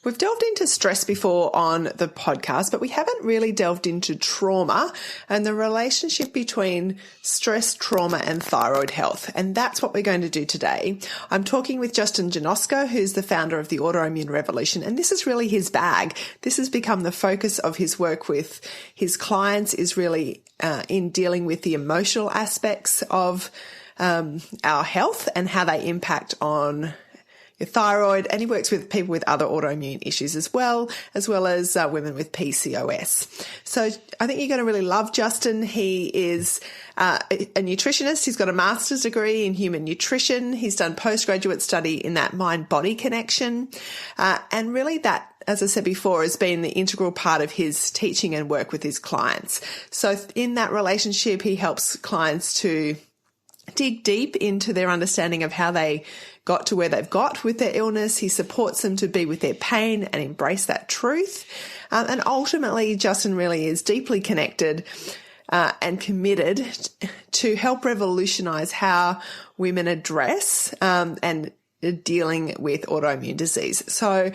We've delved into stress before on the podcast, but we haven't really delved into trauma and the relationship between stress, trauma, and thyroid health. And that's what we're going to do today. I'm talking with Justin Janoska, who's the founder of the Autoimmune Revolution. And this is really his bag. This has become the focus of his work with his clients, is really in dealing with the emotional aspects of our health and how they impact on your thyroid, and he works with people with other autoimmune issues as well as women with Pcos. So I think you're going to really love Justin. He is a nutritionist. He's got a master's degree in human nutrition. He's done postgraduate study in that mind-body connection. And really that, as I said before, has been the integral part of his teaching and work with his clients. So in that relationship, he helps clients to dig deep into their understanding of how they got to where they've got with their illness. He supports them to be with their pain and embrace that truth. And ultimately, Justin really is deeply connected and committed to help revolutionize how women address and dealing with autoimmune disease. So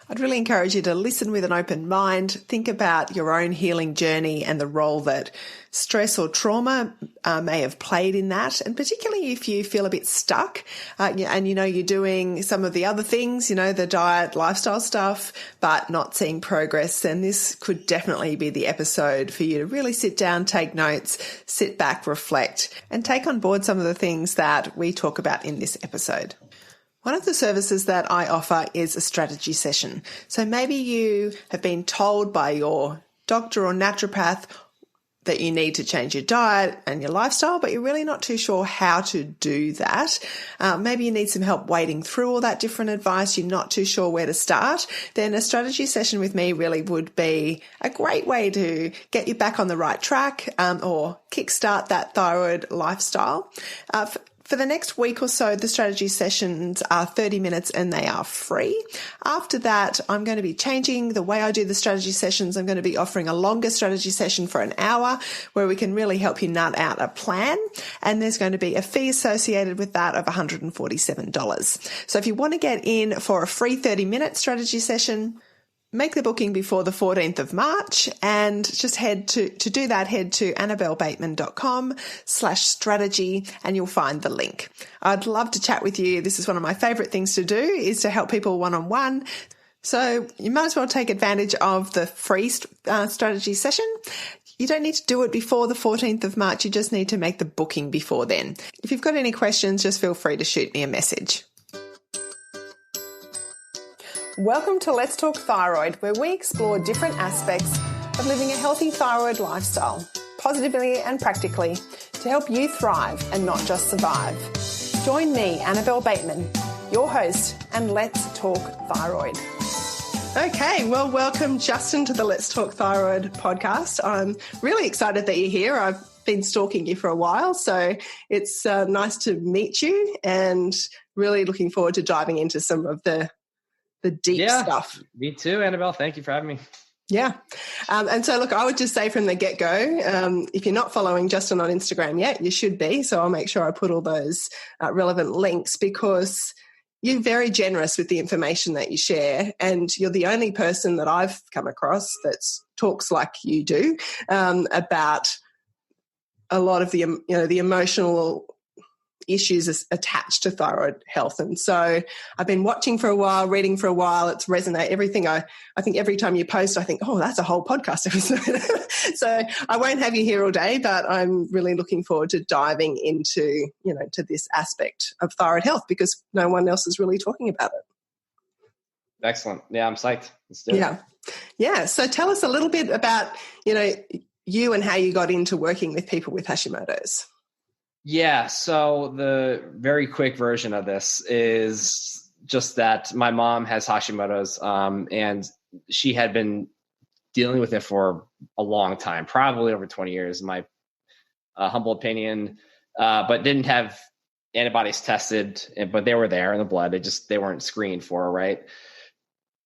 I'd really encourage you to listen with an open mind, think about your own healing journey and the role that stress or trauma may have played in that. And particularly if you feel a bit stuck and you're doing some of the other things, the diet, lifestyle stuff, but not seeing progress, then this could definitely be the episode for you to really sit down, take notes, sit back, reflect, and take on board some of the things that we talk about in this episode. One of the services that I offer is a strategy session. So maybe you have been told by your doctor or naturopath that you need to change your diet and your lifestyle, but you're really not too sure how to do that. Maybe you need some help wading through all that different advice. You're not too sure where to start. Then a strategy session with me really would be a great way to get you back on the right track or kickstart that thyroid lifestyle. For the next week or so, the strategy sessions are 30 minutes and they are free. After that, I'm going to be changing the way I do the strategy sessions. I'm going to be offering a longer strategy session for an hour where we can really help you nut out a plan. And there's going to be a fee associated with that of $147. So if you want to get in for a free 30-minute strategy session, make the booking before the 14th of March and just head to annabellebateman.com/strategy and you'll find the link. I'd love to chat with you. This is one of my favorite things to do, is to help people one-on-one. So you might as well take advantage of the free strategy session. You don't need to do it before the 14th of March. You just need to make the booking before then. If you've got any questions, just feel free to shoot me a message. Welcome to Let's Talk Thyroid, where we explore different aspects of living a healthy thyroid lifestyle, positively and practically, to help you thrive and not just survive. Join me, Annabelle Bateman, your host, and Let's Talk Thyroid. Okay, well, welcome, Justin, to the Let's Talk Thyroid podcast. I'm really excited that you're here. I've been stalking you for a while, so it's nice to meet you and really looking forward to diving into some of the deep stuff. Me too, Annabelle. Thank you for having me. Yeah. And so, look, I would just say from the get-go, if you're not following Justin on Instagram yet, you should be. So I'll make sure I put all those relevant links, because you're very generous with the information that you share. And you're the only person that I've come across that talks like you do about a lot of the, the emotional issues attached to thyroid health. And so I've been watching for a while, reading for a while. It's resonated. Everything I think every time you post, I think, oh, that's a whole podcast episode. So I won't have you here all day, but I'm really looking forward to diving into, to this aspect of thyroid health, because no one else is really talking about it. Excellent. Yeah, I'm psyched. Let's do it. Yeah. So tell us a little bit about, you and how you got into working with people with Hashimoto's. Yeah. So the very quick version of this is just that my mom has Hashimoto's, and she had been dealing with it for a long time, probably over 20 years, in my humble opinion, but didn't have antibodies tested, but they were there in the blood. They weren't screened for, right?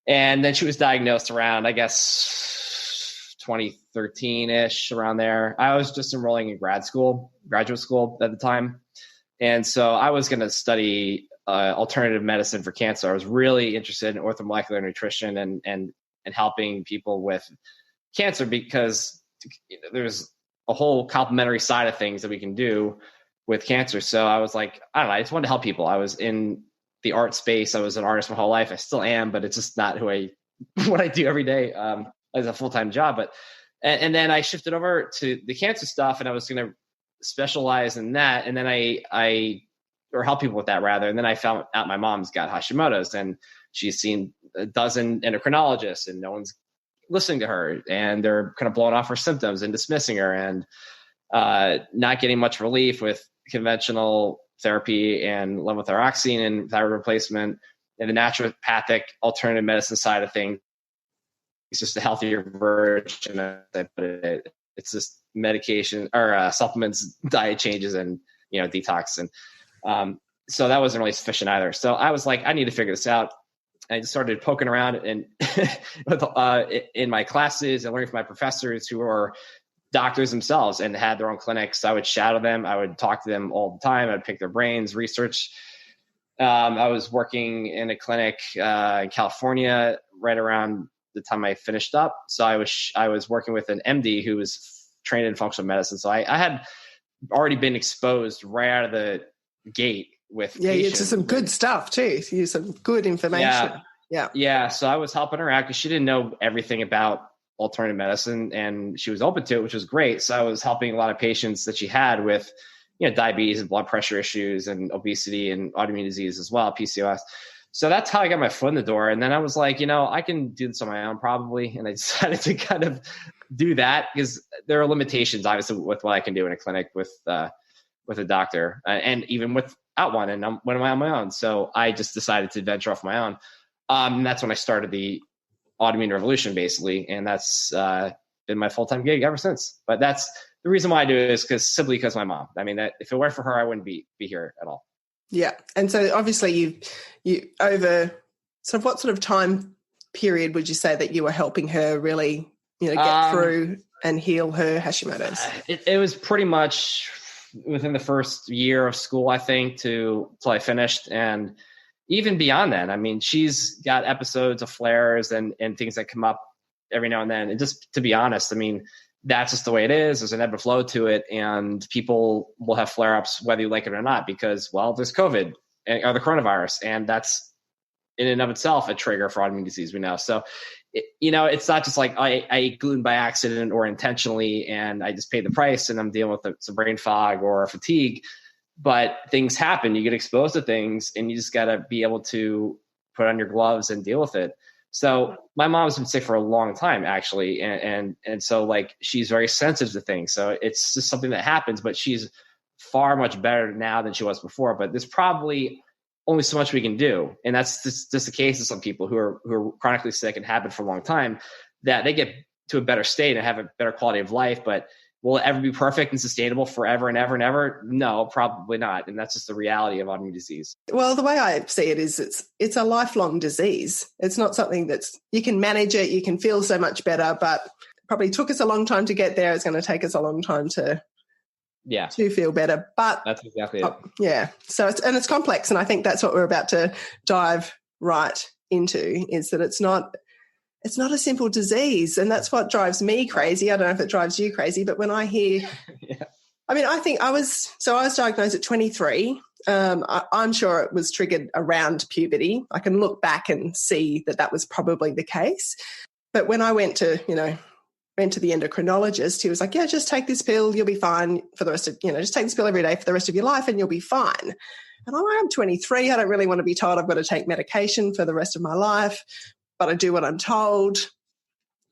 And then she was diagnosed around, I guess, 2013-ish, around there. I was just enrolling in graduate school at the time. And so I was going to study alternative medicine for cancer. I was really interested in orthomolecular nutrition and helping people with cancer because there's a whole complementary side of things that we can do with cancer. So I was like, I don't know, I just wanted to help people. I was in the art space. I was an artist my whole life. I still am, but it's just not what I do every day as a full-time job. But and then I shifted over to the cancer stuff, and I was going to specialize in that. And then or help people with that rather. And then I found out my mom's got Hashimoto's, and she's seen a dozen endocrinologists, and no one's listening to her, and they're kind of blowing off her symptoms and dismissing her, and not getting much relief with conventional therapy and levothyroxine and thyroid replacement. And the naturopathic alternative medicine side of things, it's just a healthier version of it. It's just medication or supplements, diet changes, and detox. And so that wasn't really sufficient either. So I was like, I need to figure this out. I just started poking around and in my classes and learning from my professors who were doctors themselves and had their own clinics. I would shadow them. I would talk to them all the time. I'd pick their brains, research. I was working in a clinic in California right around the time I finished up. So I was working with an MD who was trained in functional medicine. So I had already been exposed right out of the gate with to some good stuff too. Some good information. Yeah. So I was helping her out because she didn't know everything about alternative medicine, and she was open to it, which was great. So I was helping a lot of patients that she had with diabetes and blood pressure issues and obesity and autoimmune disease as well, PCOS. So that's how I got my foot in the door. And then I was like, I can do this on my own probably. And I decided to kind of do that because there are limitations obviously with what I can do in a clinic with a doctor and even without one. And when am I on my own? So I just decided to venture off my own. And that's when I started the autoimmune revolution basically. And that's been my full-time gig ever since. But that's the reason why I do it is simply because my mom. I mean, that if it weren't for her, I wouldn't be here at all. Yeah. And so obviously you over sort of what sort of time period would you say that you were helping her really, get through and heal her Hashimoto's? It was pretty much within the first year of school, I think, till I finished. And even beyond that, I mean, she's got episodes of flares and things that come up every now and then. And just to be honest, I mean, that's just the way it is. There's an ebb and flow to it, and people will have flare-ups whether you like it or not because, well, there's COVID or the coronavirus, and that's in and of itself a trigger for autoimmune disease. We know. So, it's not just like I ate gluten by accident or intentionally, and I just paid the price, and I'm dealing with some brain fog or fatigue. But things happen. You get exposed to things, and you just got to be able to put on your gloves and deal with it. So my mom's been sick for a long time, actually. And so like, she's very sensitive to things. So it's just something that happens, but she's far much better now than she was before. But there's probably only so much we can do. And that's just the case of some people who are chronically sick and have been for a long time, that they get to a better state and have a better quality of life. But will it ever be perfect and sustainable forever and ever and ever? No, probably not. And that's just the reality of autoimmune disease. Well, the way I see it is it's a lifelong disease. It's not something that's, you can manage it, you can feel so much better, but it probably took us a long time to get there. It's going to take us a long time to feel better. But that's exactly it. Yeah. So it's complex. And I think that's what we're about to dive right into, is that it's not a simple disease. And that's what drives me crazy. I don't know if it drives you crazy, but when I hear, I mean, I think I was diagnosed at 23. I'm sure it was triggered around puberty. I can look back and see that was probably the case. But when I went to the endocrinologist, he was like, yeah, just take this pill. You'll be fine for the rest of, just take this pill every day for the rest of your life and you'll be fine. And I'm 23. I don't really want to be told I've got to take medication for the rest of my life, but I do what I'm told.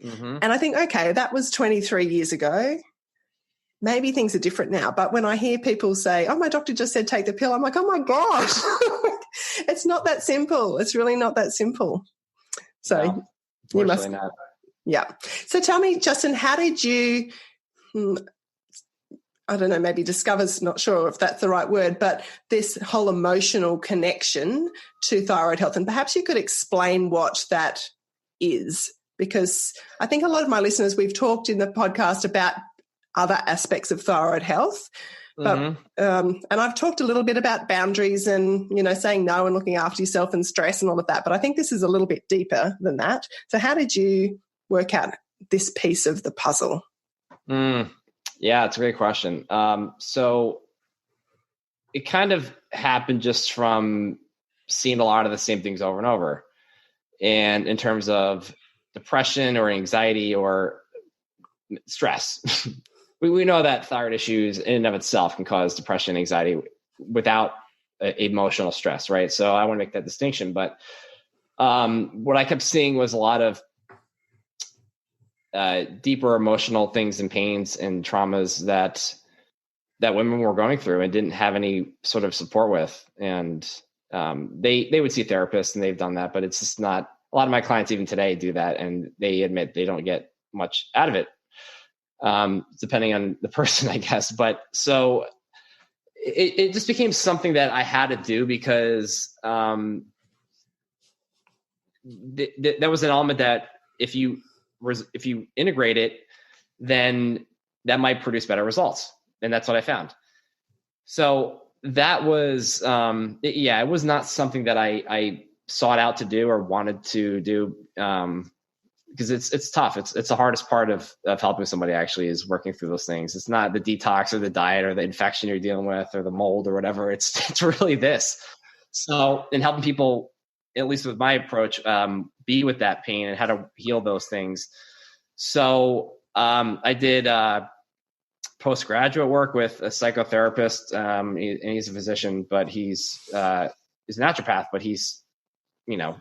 Mm-hmm. And I think, okay, that was 23 years ago. Maybe things are different now. But when I hear people say, oh, my doctor just said take the pill, I'm like, oh, my gosh, it's not that simple. It's really not that simple. So you must not. Yeah. So tell me, Justin, how did you, I don't know, maybe discover's not sure if that's the right word, but this whole emotional connection to thyroid health? And perhaps you could explain what that is, because I think a lot of my listeners, we've talked in the podcast about other aspects of thyroid health, But, and I've talked a little bit about boundaries and, saying no and looking after yourself and stress and all of that. But I think this is a little bit deeper than that. So how did you work out this piece of the puzzle? Yeah, it's a great question. So it kind of happened just from seeing a lot of the same things over and over. And in terms of depression or anxiety or stress, we know that thyroid issues in and of itself can cause depression and anxiety without emotional stress, right? So I want to make that distinction. But what I kept seeing was a lot of deeper emotional things and pains and traumas that women were going through and didn't have any sort of support with. And they would see therapists, and they've done that, but it's just not, a lot of my clients even today do that, and they admit they don't get much out of it, depending on the person, I guess. But so it just became something that I had to do because that was an element that if you integrate it, then that might produce better results. And that's what I found. So that was, it was not something that I sought out to do or wanted to do, because it's tough. It's the hardest part of helping somebody actually is working through those things. It's not the detox or the diet or the infection you're dealing with or the mold or whatever. It's really this. So in helping people, at least with my approach, be with that pain and how to heal those things. So I did postgraduate work with a psychotherapist, and he's a physician, but he's a naturopath, but he's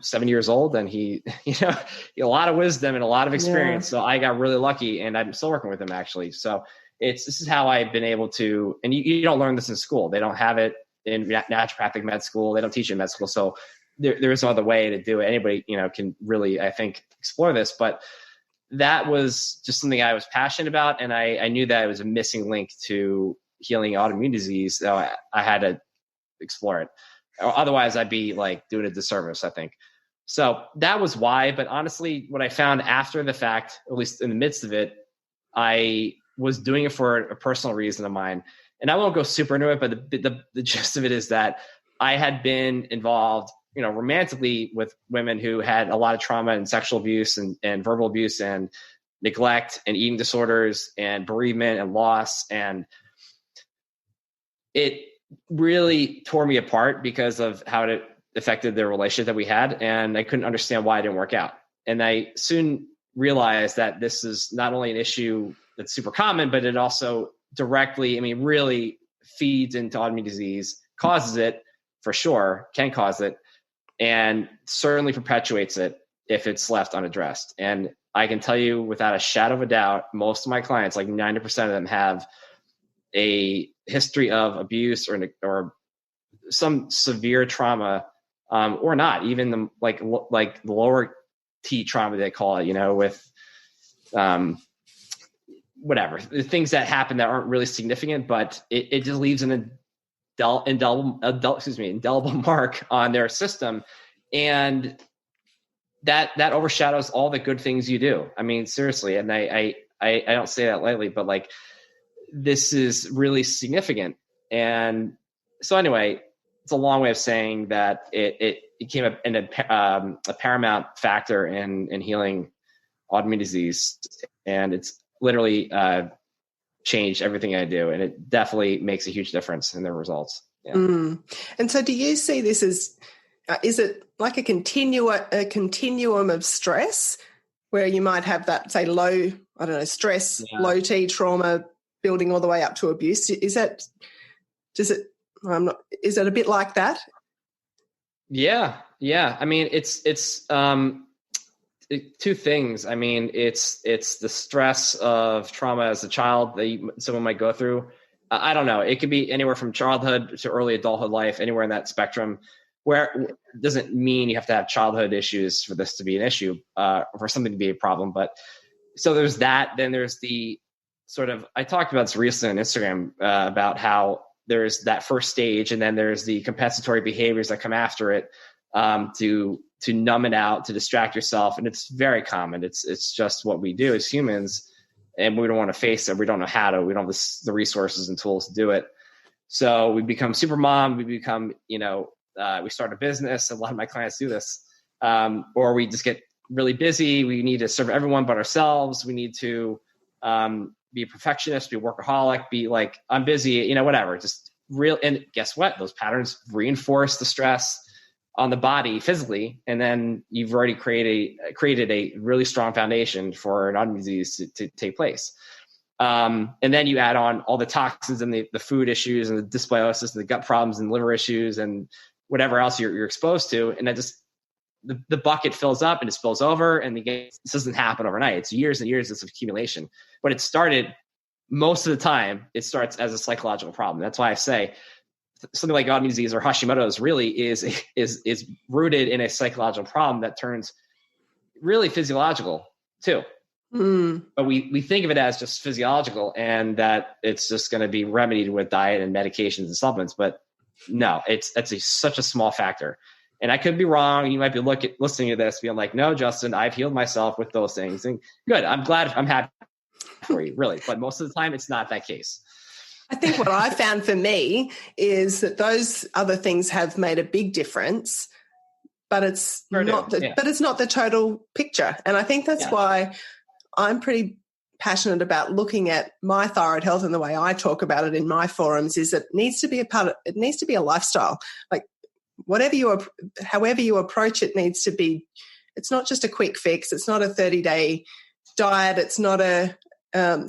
7 years old, and he a lot of wisdom and a lot of experience. Yeah. So I got really lucky, and I'm still working with him actually. So this is how I've been able to, and you don't learn this in school. They don't have it in naturopathic med school. They don't teach it in med school. So there is no other way to do it. Anybody, can really, I think, explore this, but that was just something I was passionate about. And I knew that it was a missing link to healing autoimmune disease. So I had to explore it. Otherwise I'd be like doing a disservice, I think. So that was why. But honestly, what I found after the fact, at least in the midst of it, I was doing it for a personal reason of mine. And I won't go super into it, but the gist of it is that I had been involved, romantically with women who had a lot of trauma and sexual abuse and verbal abuse and neglect and eating disorders and bereavement and loss. And it really tore me apart because of how it affected the relationship that we had. And I couldn't understand why it didn't work out. And I soon realized that this is not only an issue that's super common, but it also directly, really feeds into autoimmune disease, causes it for sure, can cause it, and certainly perpetuates it if it's left unaddressed. And I can tell you without a shadow of a doubt, most of my clients, like 90% of them, have a history of abuse or some severe trauma, or not even the the lower T trauma they call it, with whatever, the things that happen that aren't really significant, but it just leaves an indelible mark on their system. And that overshadows all the good things you do. Seriously. And I don't say that lightly, but this is really significant. And so anyway, it's a long way of saying that it became a paramount factor in healing autoimmune disease. And it's literally changed everything I do. And it definitely makes a huge difference in the results. Yeah. And so do you see this as, is it like a continuum of stress where you might have that, say, low, stress, low T trauma building all the way up to abuse? Is it a bit like that? Yeah. It's two things. It's the stress of trauma as a child that someone might go through. I don't know. It could be anywhere from childhood to early adulthood life, anywhere in that spectrum, where it doesn't mean you have to have childhood issues for this to be an issue, for something to be a problem. But so there's that. Then there's the sort of, I talked about this recently on Instagram, about how there's that first stage, and then there's the compensatory behaviors that come after it, to numb it out, to distract yourself. And it's very common. It's just what we do as humans, and we don't want to face it. We don't know how to, we don't have the resources and tools to do it. So we become super mom, we become, we start a business. A lot of my clients do this. Or we just get really busy. We need to serve everyone but ourselves. We need to be a perfectionist, be a workaholic, be like, I'm busy, whatever. Just real. And guess what? Those patterns reinforce the stress on the body physically. And then you've already created a really strong foundation for an autoimmune disease to take place. And then you add on all the toxins and the food issues and the dysbiosis and the gut problems and liver issues and whatever else you're exposed to. And that just, the bucket fills up and it spills over. And this doesn't happen overnight. It's years and years of accumulation. But it started, most of the time, it starts as a psychological problem. That's why I say something like autoimmune disease or Hashimoto's really is rooted in a psychological problem that turns really physiological too. But we think of it as just physiological and that it's just going to be remedied with diet and medications and supplements. But no, that's such a small factor. And I could be wrong. You might be listening to this being like, no, Justin, I've healed myself with those things. And good. I'm glad. I'm happy for you, really. But most of the time, it's not that case. I think what I found for me is that those other things have made a big difference, but it's not the total picture. And I think that's why I'm pretty passionate about looking at my thyroid health, and the way I talk about it in my forums is that it needs to be a lifestyle. Like however you approach it needs to be, it's not just a quick fix. It's not a 30-day diet. It's not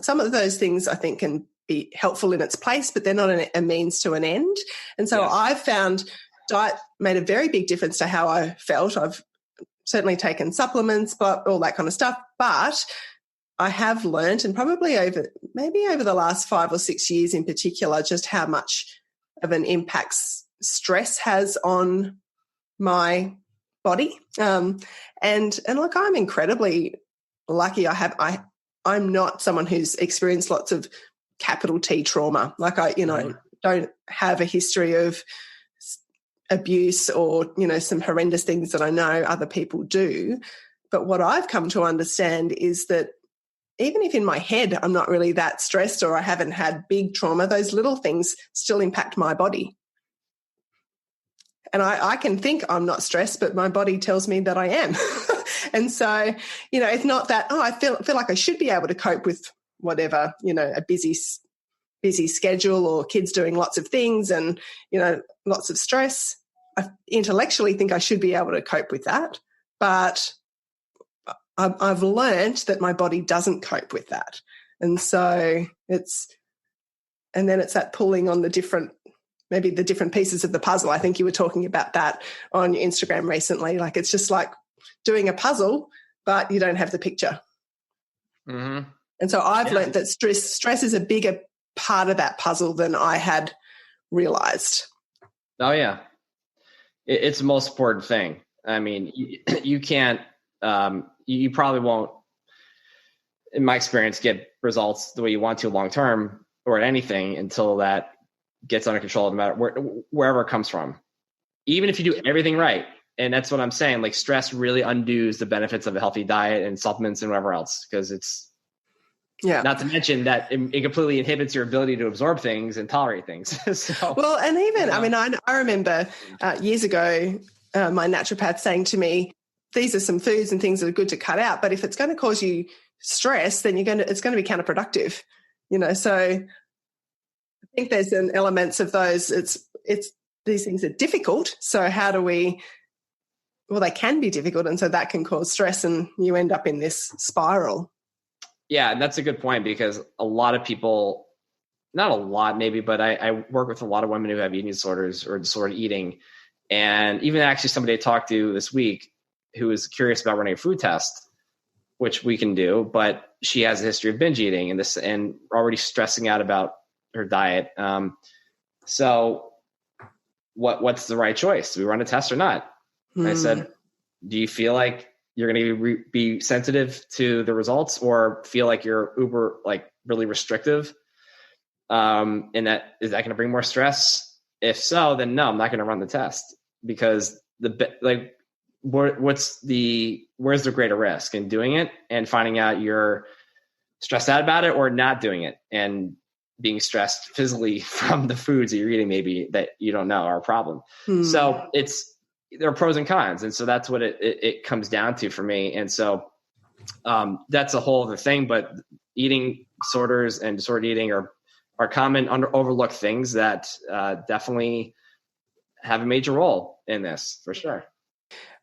some of those things I think can be helpful in its place, but they're not a means to an end. And so I've found diet made a very big difference to how I felt. I've certainly taken supplements, but all that kind of stuff. But I have learned, and probably over the last 5 or 6 years in particular, just how much of an impact stress has on my body. And look, I'm incredibly lucky. I'm not someone who's experienced lots of capital T trauma. Like I don't have a history of abuse or, some horrendous things that I know other people do. But what I've come to understand is that even if in my head I'm not really that stressed or I haven't had big trauma, those little things still impact my body. And I can think I'm not stressed, but my body tells me that I am. And so, it's not that, I feel like I should be able to cope with whatever, a busy schedule or kids doing lots of things and, lots of stress. I intellectually think I should be able to cope with that. But I've learned that my body doesn't cope with that. And so it's that pulling on the different pieces of the puzzle. I think you were talking about that on your Instagram recently. Like it's just like doing a puzzle, but you don't have the picture. Mm-hmm. And so I've learned that stress is a bigger part of that puzzle than I had realized. Oh yeah. It's the most important thing. I mean, you can't, you probably won't, in my experience, get results the way you want to long-term or at anything until that gets under control, no matter wherever it comes from. Even if you do everything right. And that's what I'm saying. Like stress really undoes the benefits of a healthy diet and supplements and whatever else. Because it's not to mention that it completely inhibits your ability to absorb things and tolerate things. So, well, and even, I mean, I remember years ago, my naturopath saying to me, these are some foods and things that are good to cut out, but if it's going to cause you stress, then it's going to be counterproductive, so I think there's an elements of those. It's these things are difficult. So how do they can be difficult. And so that can cause stress and you end up in this spiral. Yeah. And that's a good point because a lot of people, not a lot maybe, but I work with a lot of women who have eating disorders or disordered eating. And even actually somebody I talked to this week who was curious about running a food test, which we can do, but she has a history of binge eating and already stressing out about her diet. So what's the right choice? Do we run a test or not? I said, do you feel like you're going to be sensitive to the results or feel like you're really restrictive? And is that going to bring more stress? If so, then no, I'm not going to run the test because where's the greater risk in doing it and finding out you're stressed out about it or not doing it? And being stressed physically from the foods that you're eating, maybe that you don't know are a problem. So there are pros and cons. And so that's what it comes down to for me. And so that's a whole other thing, but eating disorders and disordered eating are common overlooked things that definitely have a major role in this, for sure.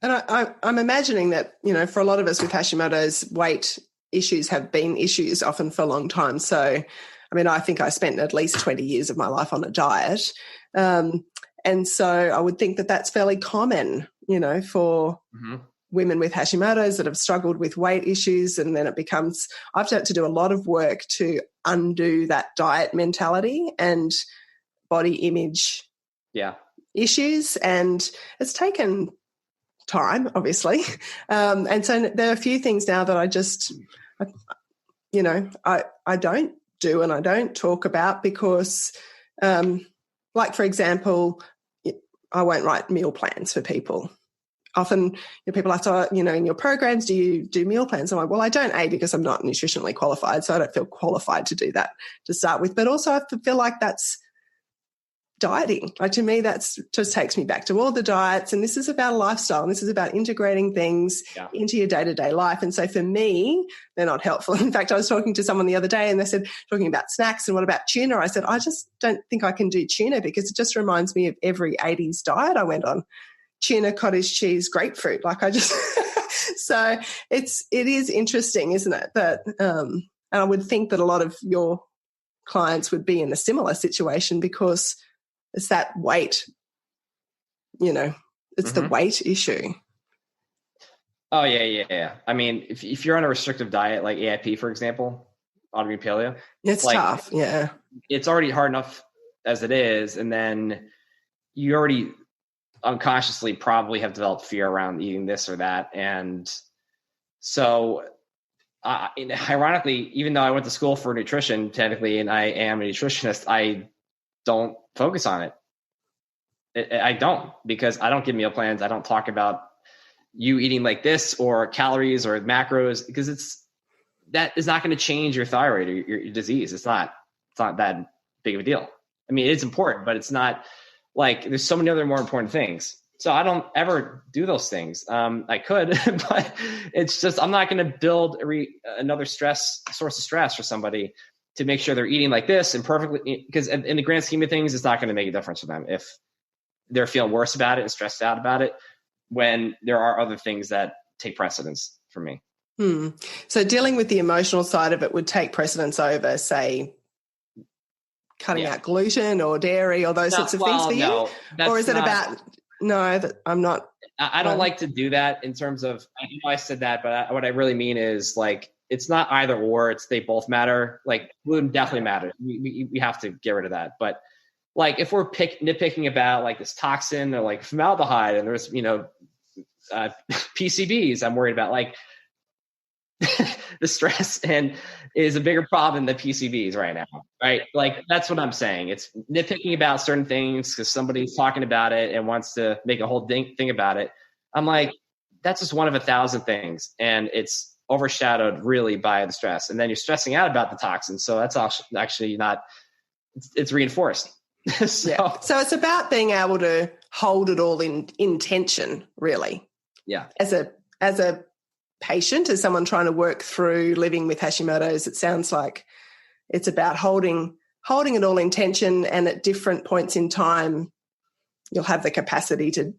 And I'm imagining that, for a lot of us with Hashimoto's, weight issues have been issues often for a long time. So, I mean, I think I spent at least 20 years of my life on a diet. And so I would think that that's fairly common, for women with Hashimoto's that have struggled with weight issues. And then I've had to do a lot of work to undo that diet mentality and body image issues. And it's taken time, obviously. And so there are a few things now that I don't do and I don't talk about because, like, for example, I won't write meal plans for people. Often people ask, in your programs, do you do meal plans? I'm like, well, I don't, because I'm not nutritionally qualified, so I don't feel qualified to do that to start with. But also I feel like that's dieting. Like, to me, that's just takes me back to all the diets. And this is about a lifestyle. And this is about integrating things into your day-to-day life. And so for me, they're not helpful. In fact, I was talking to someone the other day and they said, talking about snacks and what about tuna? I said, I just don't think I can do tuna because it just reminds me of every 80s diet I went on. Tuna, cottage cheese, grapefruit. Like, I just, so it is interesting, isn't it? That, and I would think that a lot of your clients would be in a similar situation because it's that weight, it's the weight issue. Oh, yeah. I mean, if you're on a restrictive diet, like AIP, for example, autoimmune paleo. It's tough, yeah. It's already hard enough as it is. And then you already unconsciously probably have developed fear around eating this or that. And so ironically, even though I went to school for nutrition technically, and I am a nutritionist, I don't focus on it. I don't, because I don't give meal plans. I don't talk about you eating like this or calories or macros, because that is not going to change your thyroid or your disease. It's not that big of a deal. I mean, it's important, but it's not like, there's so many other more important things. So I don't ever do those things. I could, but it's just, I'm not going to build another source of stress for somebody to make sure they're eating like this and perfectly, because in the grand scheme of things, it's not going to make a difference for them if they're feeling worse about it and stressed out about it, when there are other things that take precedence for me. So dealing with the emotional side of it would take precedence over, say, cutting out gluten or dairy or those sorts of things for you? No, or is it about, no, that I'm not. I don't like to do that in terms of, I said that, but what I really mean is, like, it's not either or, they both matter. Like, gluten definitely matters. We have to get rid of that. But like, if we're nitpicking about like this toxin or like formaldehyde and there's, PCBs, I'm worried about, like, the stress and is a bigger problem than the PCBs right now, right? Like, that's what I'm saying. It's nitpicking about certain things because somebody's talking about it and wants to make a whole thing about it. I'm like, that's just one of 1,000 things, and it's overshadowed really by the stress. And then you're stressing out about the toxins, so that's actually not. It's reinforced. So it's about being able to hold it all in tension, really. Yeah. As a patient, as someone trying to work through living with Hashimoto's, it sounds like it's about holding it all in tension, and at different points in time, you'll have the capacity to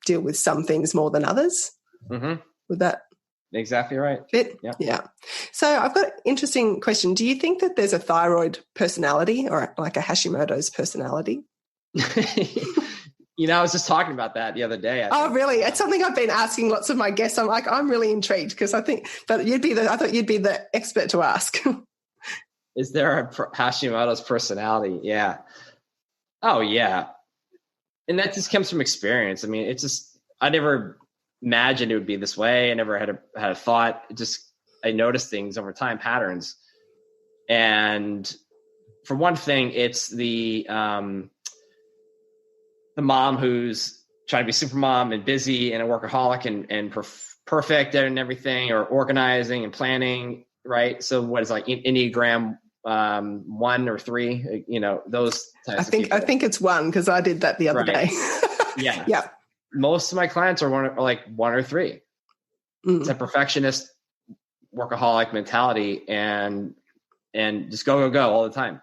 deal with some things more than others. Mm-hmm. Would that exactly right? Fit? Yeah. So I've got an interesting question. Do you think that there's a thyroid personality or like a Hashimoto's personality? I was just talking about that the other day. Oh, really? It's something I've been asking lots of my guests. I'm like, I'm really intrigued because I thought you'd be the expert to ask. Is there a Hashimoto's personality? Yeah. Oh, yeah. And that just comes from experience. I mean, it's just, I never imagined it would be this way. I never had a thought. I noticed things over time, patterns. And for one thing, it's the mom who's trying to be super mom and busy and a workaholic and perfect and everything, or organizing and planning, right? So what is like Enneagram 1 or 3, those types of people. I think it's 1 because I did that the other day. Yeah. Yeah. Most of my clients are like 1 or 3. It's a perfectionist workaholic mentality and just go all the time.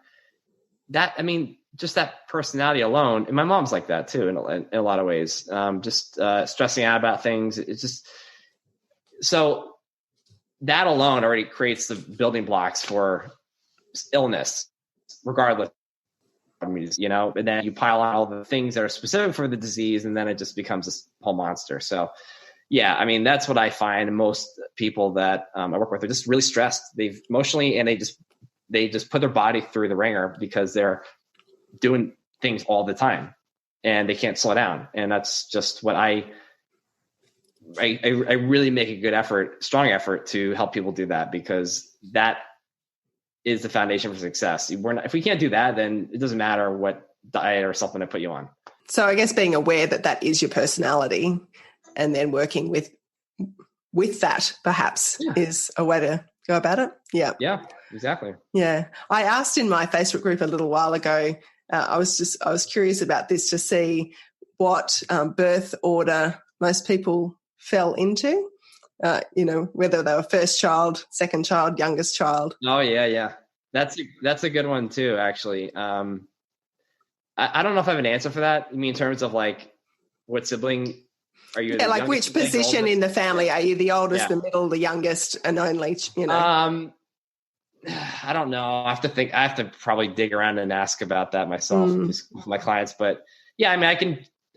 Just that personality alone, and my mom's like that too in a lot of ways. Just stressing out about things. It's just so that alone already creates the building blocks for illness, regardless. And then you pile on all the things that are specific for the disease, and then it just becomes this whole monster. So, yeah, that's what I find. Most people that I work with are just really stressed. They've emotionally, and they just put their body through the ringer because they're doing things all the time, and they can't slow down. And that's just what I really make a strong effort to help people do that, because that is the foundation for success. If we can't do that, then it doesn't matter what diet or something to put you on. So I guess being aware that is your personality, and then working with that perhaps is a way to go about it. Yeah. Yeah, exactly. Yeah. I asked in my Facebook group a little while ago, I was curious about this to see what birth order most people fell into. Whether they were first child, second child, youngest child. Oh yeah. That's a good one too, actually. I don't know if I have an answer for that. You mean in terms of like what sibling are you? Yeah, like which position in the family are you? The oldest, the middle, the youngest, and only? I don't know. I have to probably dig around and ask about that myself, with my clients. But yeah,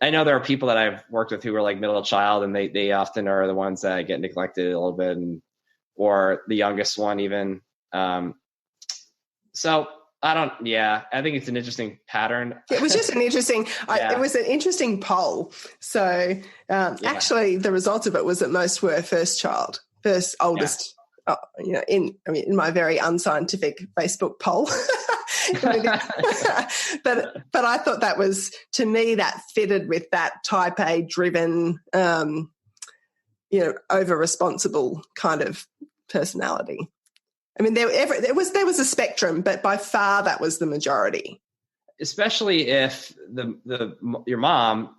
I know there are people that I've worked with who are like middle child, and they often are the ones that get neglected a little bit, or the youngest one even. So I think it's an interesting pattern. It was just an interesting, it was an interesting poll. So actually the result of it was that most were first oldest. Yeah. In my very unscientific Facebook poll. but I thought that was, to me, that fitted with that type A driven, over responsible kind of personality. There was a spectrum, but by far that was the majority. Especially if your mom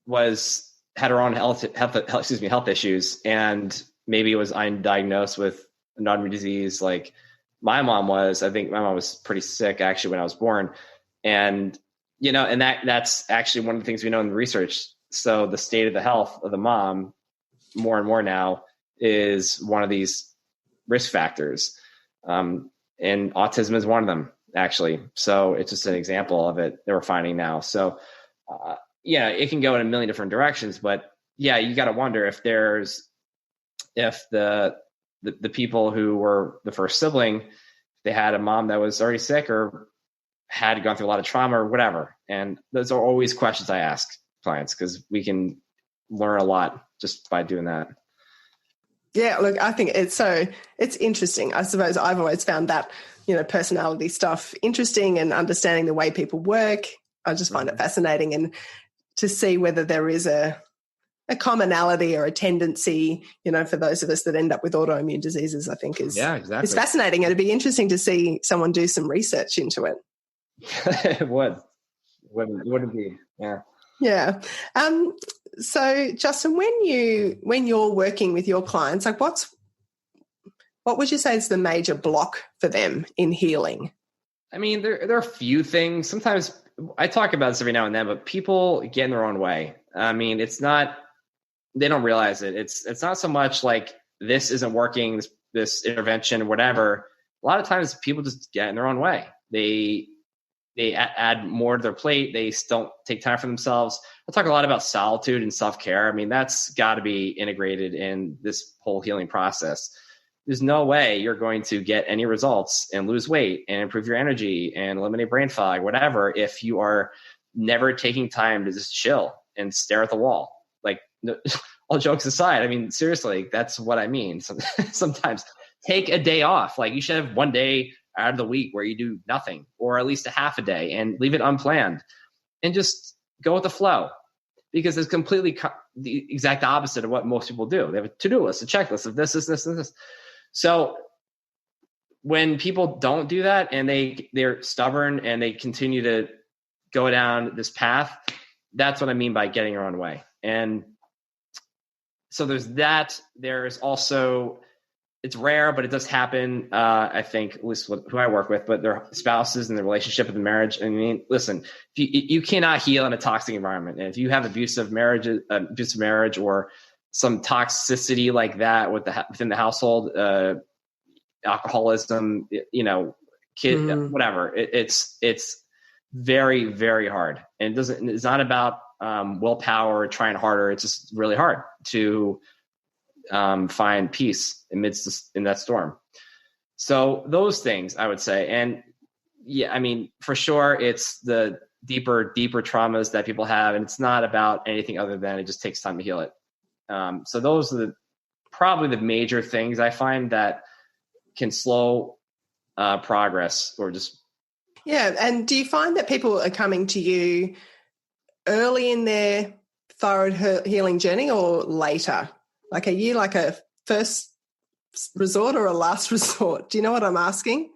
had her own health issues, and maybe was undiagnosed with an autoimmune disease. Like my mom was. I think my mom was pretty sick actually when I was born, and that's actually one of the things we know in the research. So the state of the health of the mom, more and more now, is one of these risk factors, and autism is one of them, actually. So it's just an example of it that we're finding now. So it can go in a million different directions, but you got to wonder if the people who were the first sibling, they had a mom that was already sick or had gone through a lot of trauma or whatever. And those are always questions I ask clients, because we can learn a lot just by doing that. Yeah, look, I think it's interesting. I suppose I've always found that, personality stuff interesting, and understanding the way people work. I just find it fascinating, and to see whether there is a commonality or a tendency, for those of us that end up with autoimmune diseases, I think is fascinating. It'd be interesting to see someone do some research into it. It would. Would it be? Yeah. Yeah. So Justin, when you're working with your clients, like what would you say is the major block for them in healing? There are a few things. Sometimes I talk about this every now and then, but people get in their own way. It's not, they don't realize it. It's not so much like this isn't working, this intervention, whatever. A lot of times people just get in their own way. They add more to their plate. They don't take time for themselves. I talk a lot about solitude and self-care. That's got to be integrated in this whole healing process. There's no way you're going to get any results and lose weight and improve your energy and eliminate brain fog, whatever, if you are never taking time to just chill and stare at the wall. Like, all jokes aside, seriously, that's what I mean. Sometimes take a day off. Like, you should have one day out of the week where you do nothing, or at least a half a day, and leave it unplanned and just go with the flow, because it's completely the exact opposite of what most people do. They have a to-do list, a checklist of this, and this. So when people don't do that and they're stubborn and they continue to go down this path, that's what I mean by getting your own way. And so there's that. There's also, it's rare, but it does happen. I think, at least who I work with, but their spouses and the relationship and the marriage. I mean, listen, you cannot heal in a toxic environment. And if you have abusive marriage or some toxicity like that within the household, alcoholism, kid, whatever, it's very, very hard. And it's not about willpower or trying harder. It's just really hard to find peace in that storm. So those things I would say. And yeah, I mean, for sure, it's the deeper traumas that people have. And it's not about anything other than it just takes time to heal it. So those are probably the major things I find that can slow progress or just. Yeah. And do you find that people are coming to you early in their thyroid healing journey or later? Like, are you like a first resort or a last resort? Do you know what I'm asking?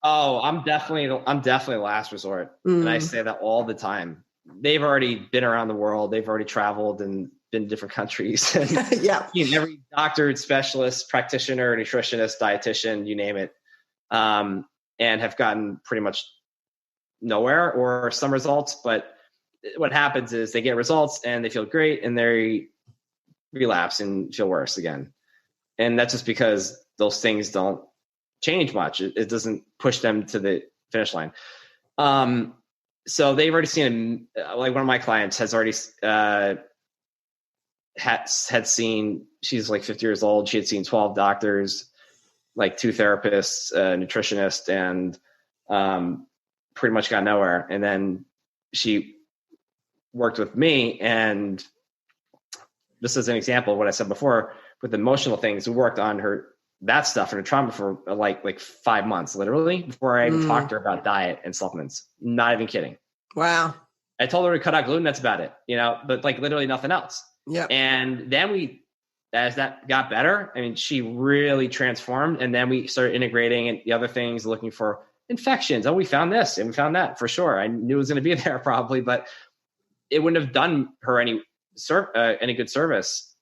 Oh, I'm definitely last resort. And I say that all the time. They've already been around the world. They've already traveled and been to different countries. And yeah. Every doctor, specialist, practitioner, nutritionist, dietitian, you name it, and have gotten pretty much nowhere or some results. But what happens is they get results and they feel great and they relapse and feel worse again. And that's just because those things don't change much. It doesn't push them to the finish line. So they've already seen, like one of my clients has already had seen, she's like 50 years old. She had seen 12 doctors, like 2 therapists, a nutritionist, and pretty much got nowhere. And then she worked with me, and this is an example of what I said before with emotional things. We worked on that stuff and her trauma for like 5 months, literally, before I even talked to her about diet and supplements. Not even kidding. Wow. I told her to cut out gluten. That's about it, but like literally nothing else. Yeah. And then as that got better, I mean, she really transformed. And then we started integrating and the other things, looking for infections. Oh, we found this and we found that for sure. I knew it was going to be there probably, but it wouldn't have done her any good service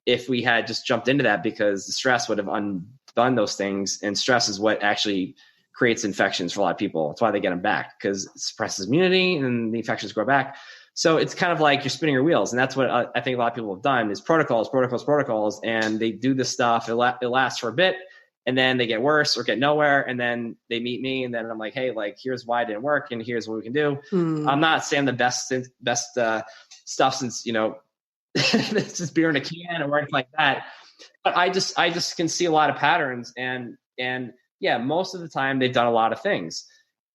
if we had just jumped into that, because the stress would have undone those things. And stress is what actually creates infections for a lot of people. That's why they get them back, because it suppresses immunity and the infections grow back. So it's kind of like you're spinning your wheels. And that's what I think a lot of people have done is protocols. And they do this stuff. It lasts for a bit, and then they get worse or get nowhere. And then they meet me, and then I'm like, hey, like, here's why it didn't work. And here's what we can do. I'm not saying the best stuff since, this is beer in a can or anything like that. But I just can see a lot of patterns, and yeah, most of the time they've done a lot of things,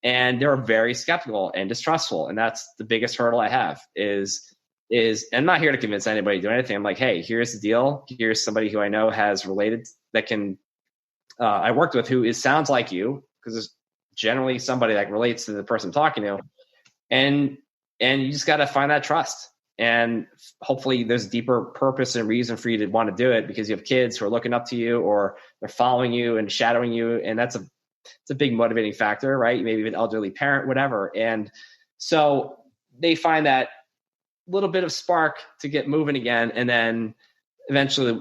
and they're very skeptical and distrustful. And that's the biggest hurdle I have is I'm not here to convince anybody to do anything. I'm like, hey, here's the deal. Here's somebody who I know has related that can, I worked with who sounds like you, because there's generally somebody that relates to the person I'm talking to. And you just got to find that trust. And hopefully there's a deeper purpose and reason for you to want to do it, because you have kids who are looking up to you or they're following you and shadowing you. And it's a big motivating factor, right? Maybe an elderly parent, whatever. And so they find that little bit of spark to get moving again. And then eventually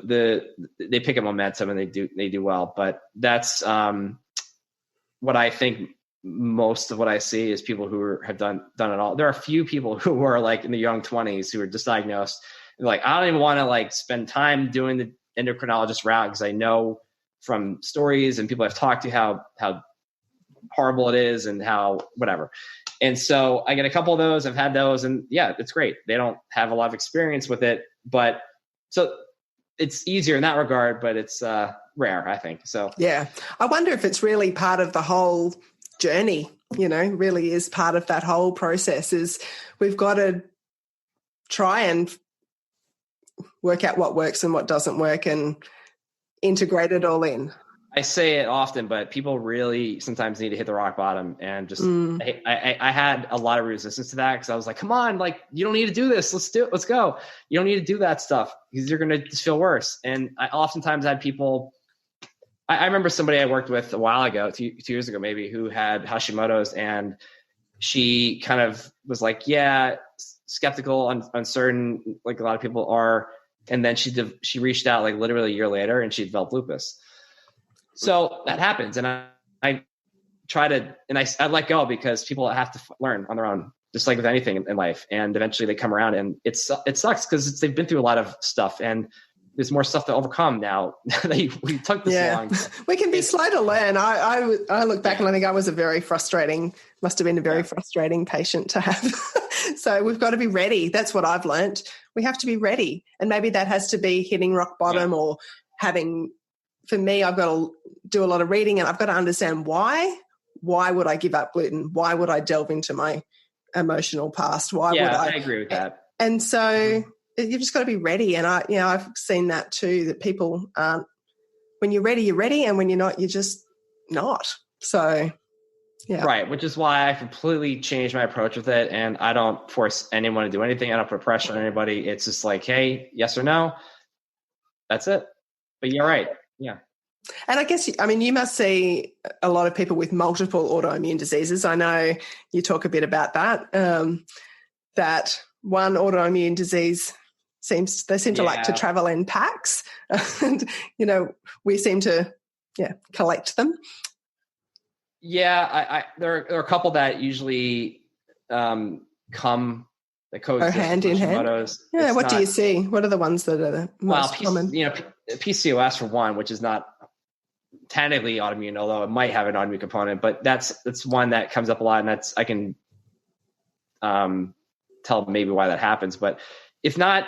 they pick up momentum and they do well. But that's what I think. Most of what I see is people who have done it all. There are a few people who are like in the young 20s who are just diagnosed. And like, I don't even want to like spend time doing the endocrinologist route, because I know from stories and people I've talked to how horrible it is and how whatever. And so I get a couple of those. I've had those, and yeah, it's great. They don't have a lot of experience with it, but so it's easier in that regard, but it's rare, I think. So yeah, I wonder if it's really part of the whole journey, really is part of that whole process. Is we've got to try and work out what works and what doesn't work and integrate it all in. I say it often, but people really sometimes need to hit the rock bottom, and just I had a lot of resistance to that, because I was like, come on, like, you don't need to do this. Let's do it. Let's go. You don't need to do that stuff, because you're going to just feel worse. And I oftentimes had people I remember somebody I worked with a while ago, two years ago, maybe, who had Hashimoto's, and she kind of was like, yeah, skeptical, uncertain, like a lot of people are. And then she reached out like literally a year later and she developed lupus. So that happens. And I try to, and I let go because people have to learn on their own, just like with anything in life. And eventually they come around, and it sucks because they've been through a lot of stuff, and there's more stuff to overcome now that we took this long. We can be slow to learn. I look back and I think I was must have been a very frustrating patient to have. So we've got to be ready. That's what I've learned. We have to be ready. And maybe that has to be hitting rock bottom or for me, I've got to do a lot of reading, and I've got to understand why. Why would I give up gluten? Why would I delve into my emotional past? Why would I agree with that. And so you've just got to be ready. And I've seen that too, that people aren't, when you're ready, and when you're not, you're just not. So, yeah. Right. Which is why I completely changed my approach with it. And I don't force anyone to do anything. I don't put pressure on anybody. It's just like, hey, yes or no. That's it. But you're right. Yeah. And I guess, you must see a lot of people with multiple autoimmune diseases. I know you talk a bit about that, that one autoimmune disease seem to like to travel in packs. And, we seem to, collect them. Yeah. There are a couple that usually come that go hand in hand. Yeah. What do you see? What are the ones that are the most common? PCOS for one, which is not technically autoimmune, although it might have an autoimmune component, but that's one that comes up a lot, and I can tell maybe why that happens. But if not,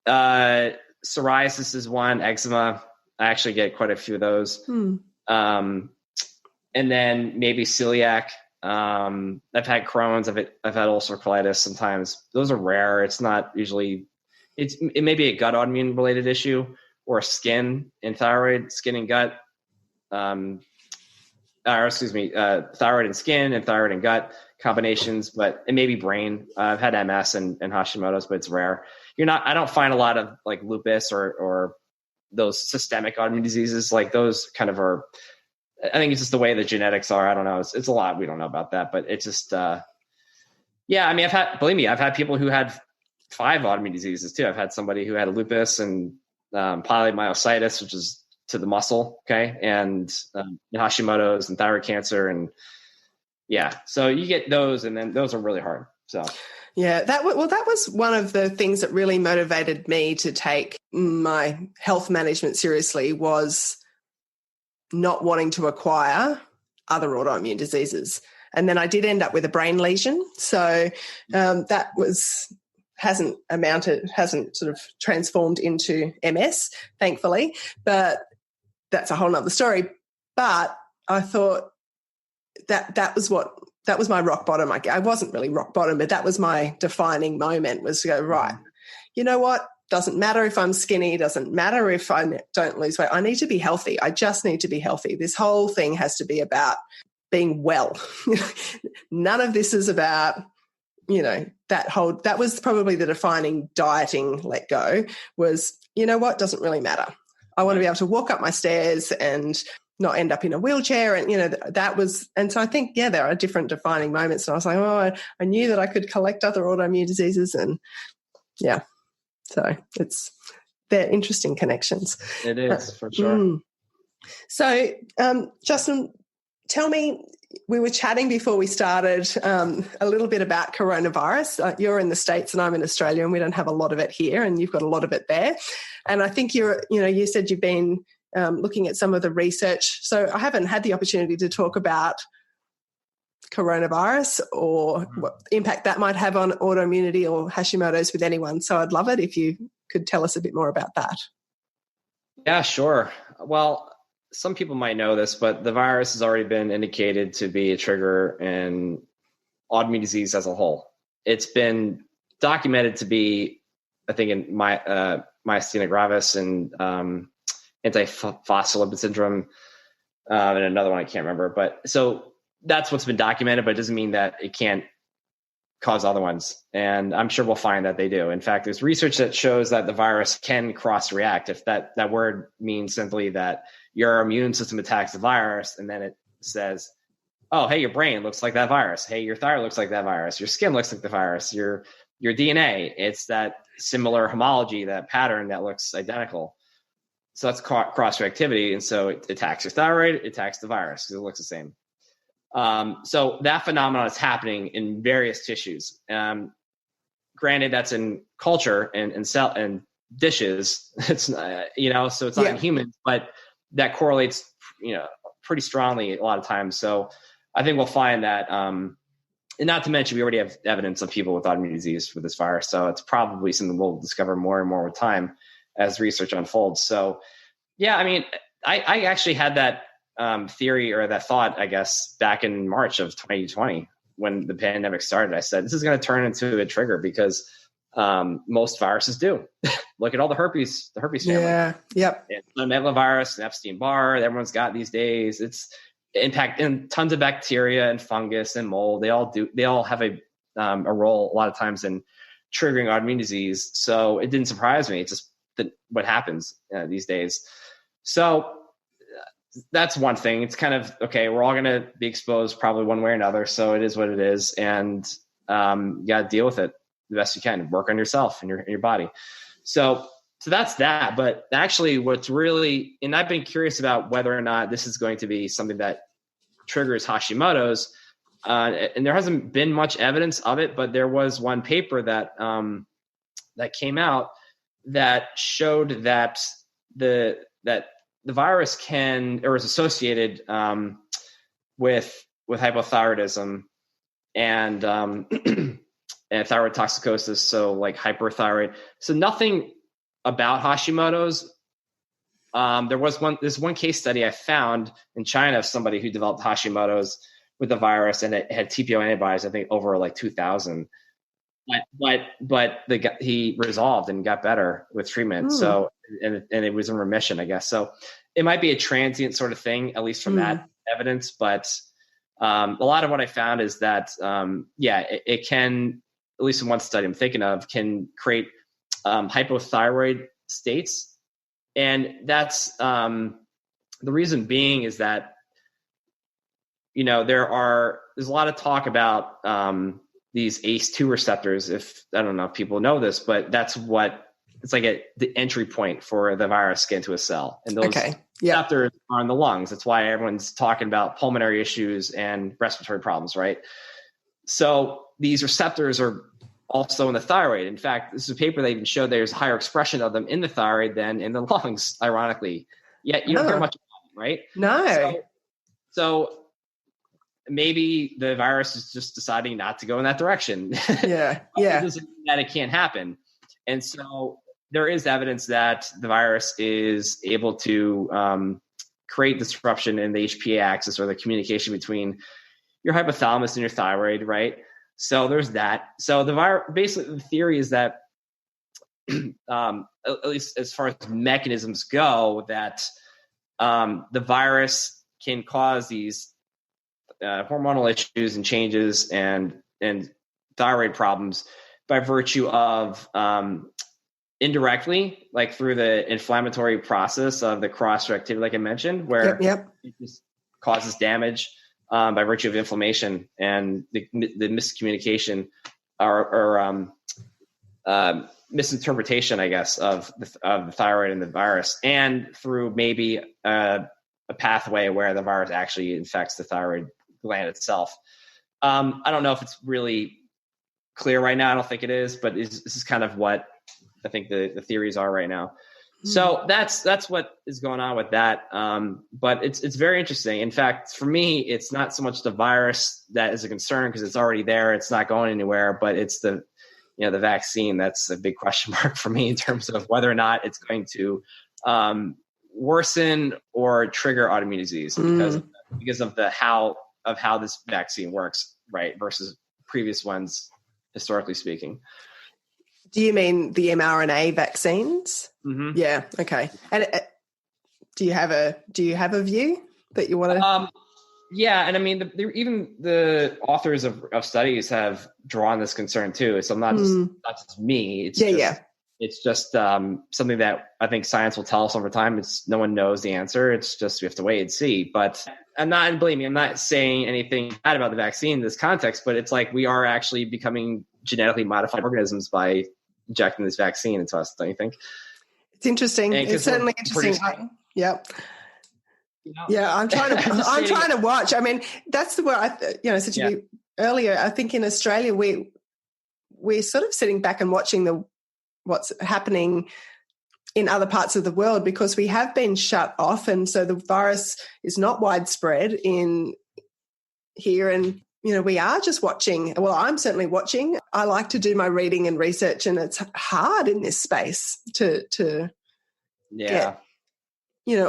psoriasis is one, eczema. I actually get quite a few of those. And then maybe celiac. I've had Crohn's. I've had ulcerative colitis sometimes. Those are rare. It's not usually. It may be a gut autoimmune related issue, or skin and thyroid, skin and gut. Thyroid and skin and thyroid and gut combinations, but it may be brain. I've had MS and Hashimoto's, but it's rare. I don't find a lot of like lupus or those systemic autoimmune diseases. Like those kind of are, I think it's just the way the genetics are. I don't know. It's a lot. We don't know about that, but it's just, believe me, I've had people who had 5 autoimmune diseases too. I've had somebody who had a lupus and polymyositis, which is to the muscle. Okay. And Hashimoto's and thyroid cancer. And so you get those, and then those are really hard. So yeah, that was one of the things that really motivated me to take my health management seriously, was not wanting to acquire other autoimmune diseases. And then I did end up with a brain lesion. So that hasn't sort of transformed into MS, thankfully, but that's a whole nother story. But I thought that was my rock bottom. I wasn't really rock bottom, but that was my defining moment, was to go, right, you know what? Doesn't matter if I'm skinny, doesn't matter if I don't lose weight. I need to be healthy. I just need to be healthy. This whole thing has to be about being well. None of this is about, that was probably the defining dieting let go, was, you know what, doesn't really matter. I want to be able to walk up my stairs and not end up in a wheelchair. And, that was, and so I think, there are different defining moments. And I was like, I knew that I could collect other autoimmune diseases, and so they're interesting connections. It is, for sure. So, Justin, tell me, we were chatting before we started a little bit about coronavirus. You're in the States and I'm in Australia, and we don't have a lot of it here, and you've got a lot of it there. And I think you said you've been looking at some of the research. So I haven't had the opportunity to talk about coronavirus or what impact that might have on autoimmunity or Hashimoto's with anyone. So I'd love it if you could tell us a bit more about that. Yeah, sure. Well, some people might know this, but the virus has already been indicated to be a trigger in autoimmune disease as a whole. It's been documented to be, I think, in myasthenia gravis and antiphospholipid syndrome, and another one I can't remember. But so that's what's been documented, but it doesn't mean that it can't cause other ones. And I'm sure we'll find that they do. In fact, there's research that shows that the virus can cross-react. If that word means simply that your immune system attacks the virus, and then it says, oh, hey, your brain looks like that virus. Hey, your thyroid looks like that virus. Your skin looks like the virus. Your DNA, it's that similar homology, that pattern that looks identical. So that's cross-reactivity. And so it attacks your thyroid, it attacks the virus because it looks the same. So that phenomenon is happening in various tissues. Granted, that's in culture and cell and dishes. It's so it's not in humans, but that correlates, pretty strongly a lot of times. So I think we'll find that, and not to mention, we already have evidence of people with autoimmune disease with this virus. So it's probably something we'll discover more and more with time as research unfolds. So yeah, I mean, I actually had that theory or that thought, I guess, back in March of 2020 when the pandemic started. I said, this is going to turn into a trigger because most viruses do. Look at all the herpes family. Yeah. Yep. And megalovirus and Epstein-Barr that everyone's got these days. It's impact in tons of bacteria and fungus and mold. They all have a role a lot of times in triggering autoimmune disease. So it didn't surprise me. It's just what happens these days. So that's one thing. It's kind of, okay, we're all going to be exposed probably one way or another. So it is what it is. And you got to deal with it the best you can. Work on yourself and your body. So that's that. But actually what's really, and I've been curious about whether or not this is going to be something that triggers Hashimoto's. And there hasn't been much evidence of it, but there was one paper that came out that showed that the virus is associated with hypothyroidism and and thyroid toxicosis, so like hyperthyroid. So nothing about Hashimoto's. There's one case study I found in China of somebody who developed Hashimoto's with the virus, and it had TPO antibodies, I think over like 2,000. But he resolved and got better with treatment. So, and it was in remission, I guess. So it might be a transient sort of thing, at least from that evidence. But a lot of what I found is that, it can, at least in one study I'm thinking of, can create hypothyroid states. And that's the reason being is that, there's a lot of talk about these ACE2 receptors. I don't know if people know this, but that's it's like the entry point for the virus to get into a cell. And those receptors are in the lungs. That's why everyone's talking about pulmonary issues and respiratory problems, right? So these receptors are also in the thyroid. In fact, this is a paper that even showed there's higher expression of them in the thyroid than in the lungs, ironically. Yet you don't hear much about them, right? No. So maybe the virus is just deciding not to go in that direction. Yeah. It doesn't mean that it can't happen. And so there is evidence that the virus is able to create disruption in the HPA axis, or the communication between your hypothalamus and your thyroid, right? So there's that. So basically the theory is that, at least as far as mechanisms go, that the virus can cause these hormonal issues and changes and thyroid problems by virtue of indirectly, like through the inflammatory process of the cross-reactivity, like I mentioned, where it just causes damage by virtue of inflammation and the miscommunication or misinterpretation, I guess, of the thyroid and the virus, and through maybe a pathway where the virus actually infects the thyroid gland itself. I don't know if it's really clear right now. I don't think it is, but this is kind of what I think the theories are right now. So that's what is going on with that. But it's very interesting. In fact, for me, it's not so much the virus that is a concern because it's already there. It's not going anywhere, but it's the vaccine. That's a big question mark for me in terms of whether or not it's going to worsen or trigger autoimmune disease because of how this vaccine works, right? Versus previous ones, historically speaking. Do you mean the mRNA vaccines? Mm-hmm. Yeah. Okay. And do you have a view that you want to? Yeah, and I mean, even the authors of studies have drawn this concern too. So not just me. It's just something that I think science will tell us over time. It's no one knows the answer. It's just we have to wait and see. But I'm not saying anything bad about the vaccine in this context. But it's like we are actually becoming genetically modified organisms by injecting this vaccine into us. Don't you think? It's interesting. It's certainly interesting. Yep. Yeah, I'm trying to watch. I mean, that's the word I said to you earlier. I think in Australia we're sort of sitting back and watching what's happening in other parts of the world because we have been shut off, and so the virus is not widespread in here. And we are just watching. Well, I'm certainly watching. I like to do my reading and research, and it's hard in this space to get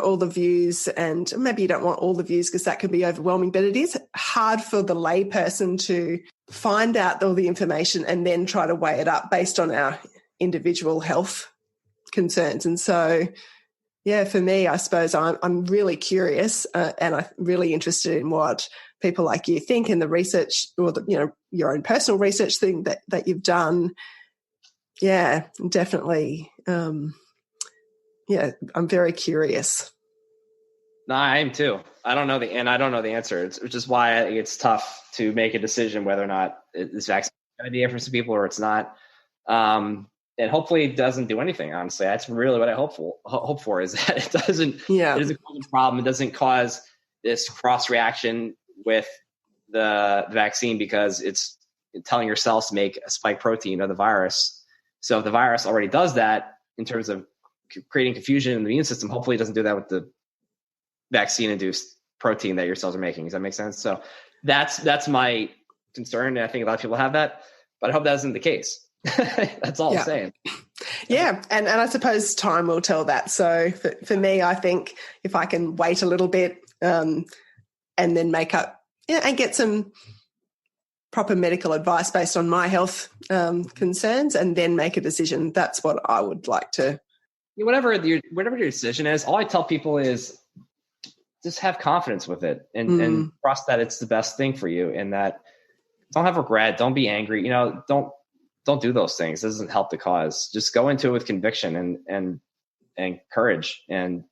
all the views, and maybe you don't want all the views because that can be overwhelming, but it is hard for the layperson to find out all the information and then try to weigh it up based on our individual health concerns. And so, for me, I suppose I'm really curious and I'm really interested in what people like you think and the research or your own personal research thing that you've done. Yeah, definitely. I'm very curious. No, I am too. I don't know the answer. Which is why I think it's tough to make a decision whether or not this vaccine is going to be for some people or it's not. And hopefully it doesn't do anything. Honestly, that's really what I hope for is that it doesn't cause a problem. It doesn't cause this cross reaction with the vaccine because it's telling your cells to make a spike protein of the virus. So if the virus already does that in terms of creating confusion in the immune system, hopefully it doesn't do that with the vaccine-induced protein that your cells are making. Does that make sense? So that's my concern, and I think a lot of people have that, but I hope that isn't the case. That's all I'm saying. Yeah, and I suppose time will tell that. So for me, I think if I can wait a little bit and then make up and get some proper medical advice based on my health concerns and then make a decision, that's what I would like to. Whatever your decision is, all I tell people is just have confidence with it and trust that it's the best thing for you, and that don't have regret, don't be angry, don't do those things. It doesn't help the cause. Just go into it with conviction and courage and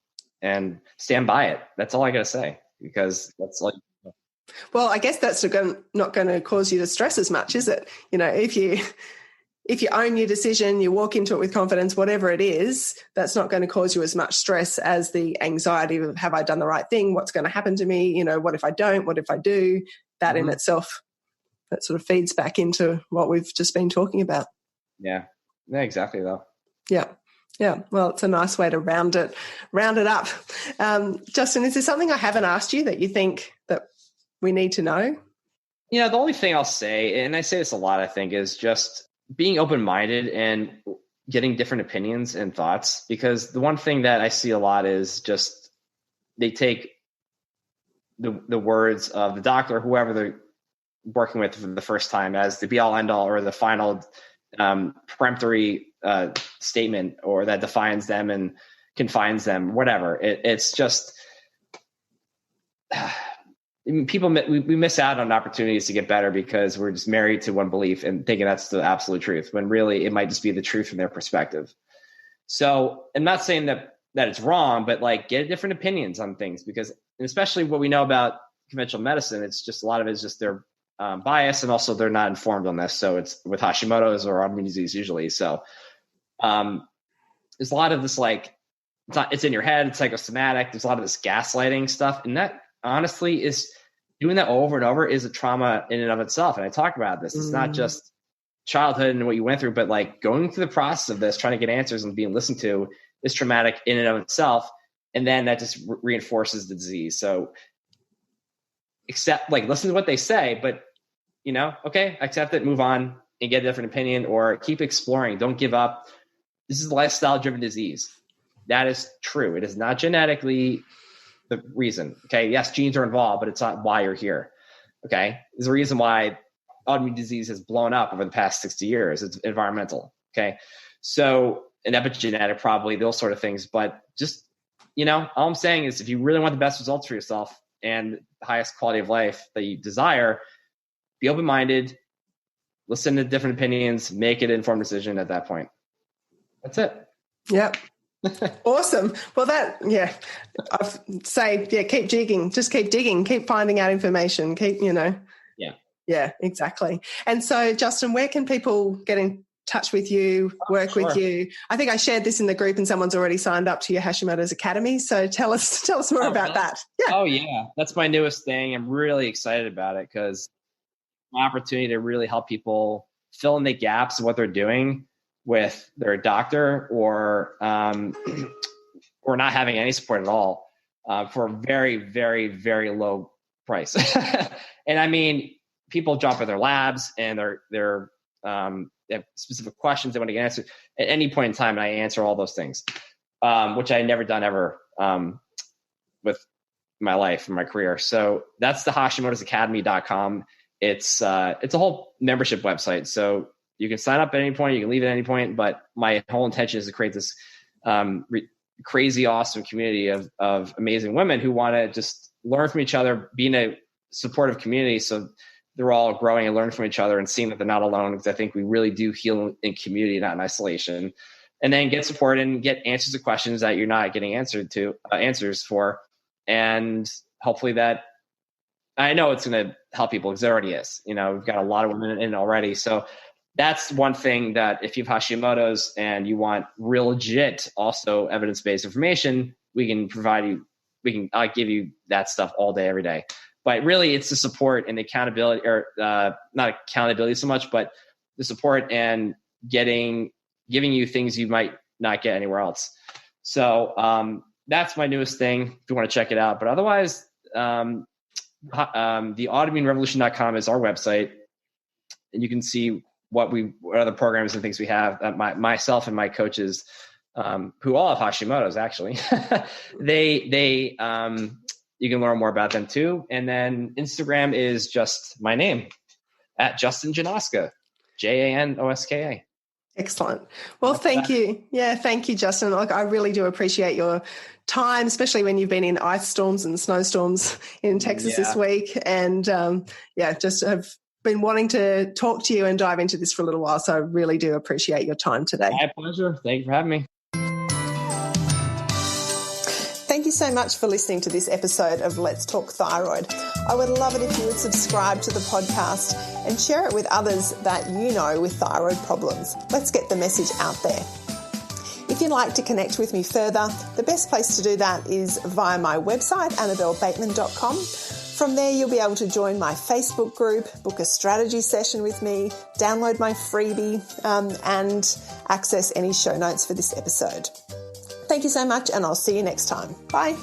stand by it. That's all I gotta say, because that's like. Well, I guess that's not going to cause you to stress as much, is it? If you own your decision, you walk into it with confidence, whatever it is, that's not going to cause you as much stress as the anxiety of, have I done the right thing? What's going to happen to me? What if I don't? What if I do? That in itself, that sort of feeds back into what we've just been talking about. Yeah, exactly though. Yeah. Well, it's a nice way to round it up. Justin, is there something I haven't asked you that you think that we need to know? The only thing I'll say, and I say this a lot, I think, is just being open-minded and getting different opinions and thoughts, because the one thing that I see a lot is just they take the words of the doctor or whoever they're working with for the first time as the be-all end-all or the final peremptory statement, or that defines them and confines them, whatever. It's just people, we miss out on opportunities to get better because we're just married to one belief and thinking that's the absolute truth, when really it might just be the truth from their perspective. So I'm not saying that it's wrong, but like get different opinions on things, because especially what we know about conventional medicine, it's just a lot of it is just their bias, and also they're not informed on this. So it's with Hashimoto's or autoimmune disease usually. So there's a lot of this, like, it's in your head, it's psychosomatic. There's a lot of this gaslighting stuff, and that honestly is doing that over and over is a trauma in and of itself. And I talk about this. It's not just childhood and what you went through, but like going through the process of this, trying to get answers and being listened to is traumatic in and of itself. And then that just reinforces the disease. So listen to what they say, but okay, accept it, move on and get a different opinion, or keep exploring. Don't give up. This is a lifestyle driven disease. That is true. It is not genetically the reason. Okay. Yes, genes are involved, but it's not why you're here. Okay. There's a reason why autoimmune disease has blown up over the past 60 years. It's environmental. Okay. So an epigenetic, probably those sort of things, but just, all I'm saying is if you really want the best results for yourself, and the highest quality of life that you desire, be open-minded, listen to different opinions, make an informed decision at that point. That's it. Yep. Awesome. Well, I'd say, keep digging, just keep digging, keep finding out information, Yeah, exactly. And so, Justin, where can people get in touch with you, work with you? I think I shared this in the group and someone's already signed up to your Hashimoto's Academy. So tell us more about that. Yeah. Oh, yeah. That's my newest thing. I'm really excited about it because my opportunity to really help people fill in the gaps of what they're doing with their doctor or not having any support at all for a very, very, very low price. And I mean, people drop in their labs and they have specific questions they want to get answered at any point in time. And I answer all those things, which I never done ever with my life and my career. So that's the HashimotosAcademy.com. It's a whole membership website. So you can sign up at any point, you can leave at any point, but my whole intention is to create this crazy, awesome community of amazing women who want to just learn from each other, be in a supportive community. So they're all growing and learning from each other and seeing that they're not alone, because I think we really do heal in community, not in isolation. And then get support and get answers to questions that you're not getting answers for. And hopefully that, I know it's going to help people because it already is. We've got a lot of women in already. So that's one thing that if you have Hashimoto's and you want real legit, also evidence-based information, we can provide you, I'll give you that stuff all day, every day. But really it's the support and the accountability, or not accountability so much, but the support and giving you things you might not get anywhere else. So that's my newest thing if you want to check it out. But otherwise, the autoimmunerevolution.com is our website, and you can see what other programs and things we have. Myself and my coaches, who all have Hashimoto's actually, you can learn more about them too. And then Instagram is just my name at Justin Janoska, Janoska. Excellent. Well, thank you. Yeah, thank you, Justin. Look, I really do appreciate your time, especially when you've been in ice storms and snowstorms in Texas this week. And just have been wanting to talk to you and dive into this for a little while. So I really do appreciate your time today. My pleasure. Thank you for having me. Thank you so much for listening to this episode of Let's Talk Thyroid. I would love it if you would subscribe to the podcast and share it with others that you know with thyroid problems. Let's get the message out there. If you'd like to connect with me further, the best place to do that is via my website, annabellebateman.com. From there, you'll be able to join my Facebook group, book a strategy session with me, download my freebie, and access any show notes for this episode. Thank you so much, and I'll see you next time. Bye.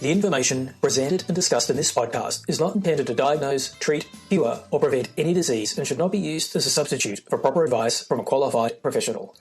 The information presented and discussed in this podcast is not intended to diagnose, treat, cure, or prevent any disease and should not be used as a substitute for proper advice from a qualified professional.